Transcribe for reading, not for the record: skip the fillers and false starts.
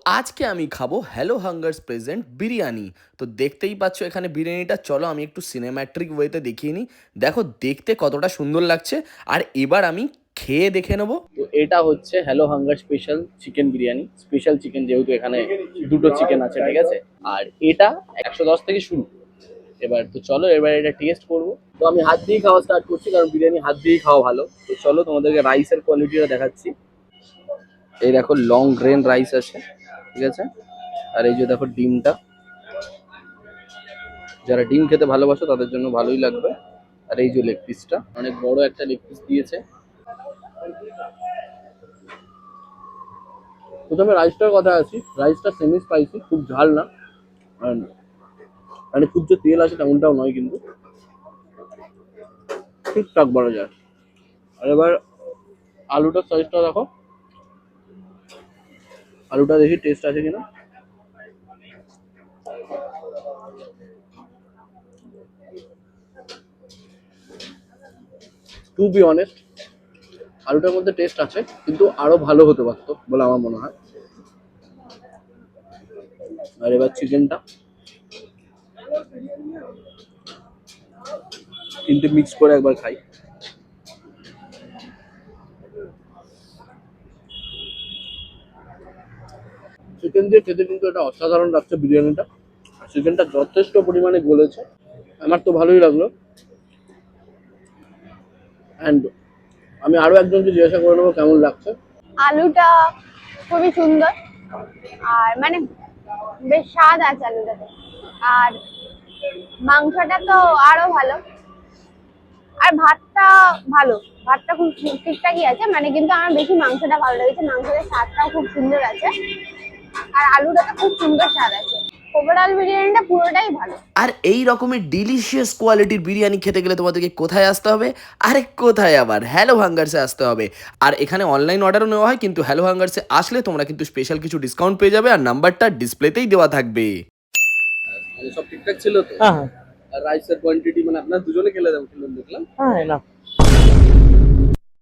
আজকে আমি খাবো হ্যালো হাঙ্গারস প্রেজেন্ট বিরিয়ানি। তো দেখতেই পাচ্ছ এখানে বিরিয়ানিটা, চলো আমি একটু সিনেম্যাট্রিক ওয়েতে দেখিয়ে নিই। দেখো দেখতে কতটা সুন্দর লাগছে। আর এবার আমি খেয়ে দেখে নেবো। তো এটা হচ্ছে hello hunger special chicken biryani, special chicken যেহেতু এখানে দুটো চিকেন আছে, ঠিক আছে। আর এটা 110 থেকে শুরু। এবার তো চলো এবার এটা টেস্ট করবো। তো আমি হাত দিয়েই খাওয়া স্টার্ট করছি, কারণ বিরিয়ানি হাত দিয়েই খাওয়া ভালো। তো চলো তোমাদেরকে রাইসের কোয়ালিটিটা দেখাচ্ছি। এই দেখো লং গ্রেন রাইস আছে, ঠিক আছে। আর এই যে দেখো ডিমটা, যারা ডিম খেতে ভালোবাসো তাদের জন্য ভালোই লাগবে। আর এই যে লেগ পিসটা, অনেক বড় একটা লেগ পিস দিয়েছে। প্রথমে রাইসটার কথা আছি, রাইসটা সেমি স্পাইসি, খুব ঝাল না। আর মানে খুব যে তেল আছে তেমনটাও নয়, কিন্তু ঠিকঠাক বলা যায়। আর এবার আলুটার সাইজটা দেখো, আলুটা দেখি টেস্ট আছে কিনা। টু বি অনেস্ট, আলুটার মধ্যে টেস্ট আছে, কিন্তু আরো ভালো হতে পারতো বলে আমার মনে হয়। আর এবার চিকেনটা কিন্তু মিক্স করে একবার খাই। চিকেন দিয়ে খেতে কিন্তু এটা অসাধারণ লাগছে বিরিয়ানিটা। চিকেনটা যথেষ্ট পরিমাণে গলেছে, আমার তো ভালোই লাগলো। অ্যান্ড আমি আরো একজনকে জিজ্ঞাসা করে নেবো কেমন লাগছে। আলুটা খুবই সুন্দর, আর মানে বেশ স্বাদ আছে আলুটাতে। আর মাংসটা তো আরো ভালো। আর ভাতটা ভালো, ভাতটা খুব ঠিকঠাকই আছে, মানে কিন্তু আমার বেশি মাংসটা ভালো লেগেছে। মাংসের স্বাদটাও খুব সুন্দর আছে, আর আলুটা তো খুব সুন্দর স্বাদ আছে। ওভারঅল বিরিয়ানিটা পুরোটাই ভালো। আর এই রকমের ডিলিশিয়াস কোয়ালিটির বিরিয়ানি খেতে গেলে তোমাদেরকে কোথায় আসতে হবে? আরে কোথায় আবার, হ্যালো হাঙ্গার্সে আসতে হবে। আর এখানে অনলাইন অর্ডারও নেওয়া হয়, কিন্তু হ্যালো হাঙ্গার্সে আসলে তোমরা কিন্তু স্পেশাল কিছু ডিসকাউন্ট পেয়ে যাবে। আর নাম্বারটা ডিসপ্লেতেই দেওয়া থাকবে। সব ঠিকঠাক ছিল তো? হ্যাঁ হ্যাঁ আর রাইসের কোয়ান্টিটি মানে আপনার দুজনে খেলে দেখলাম। হ্যাঁ না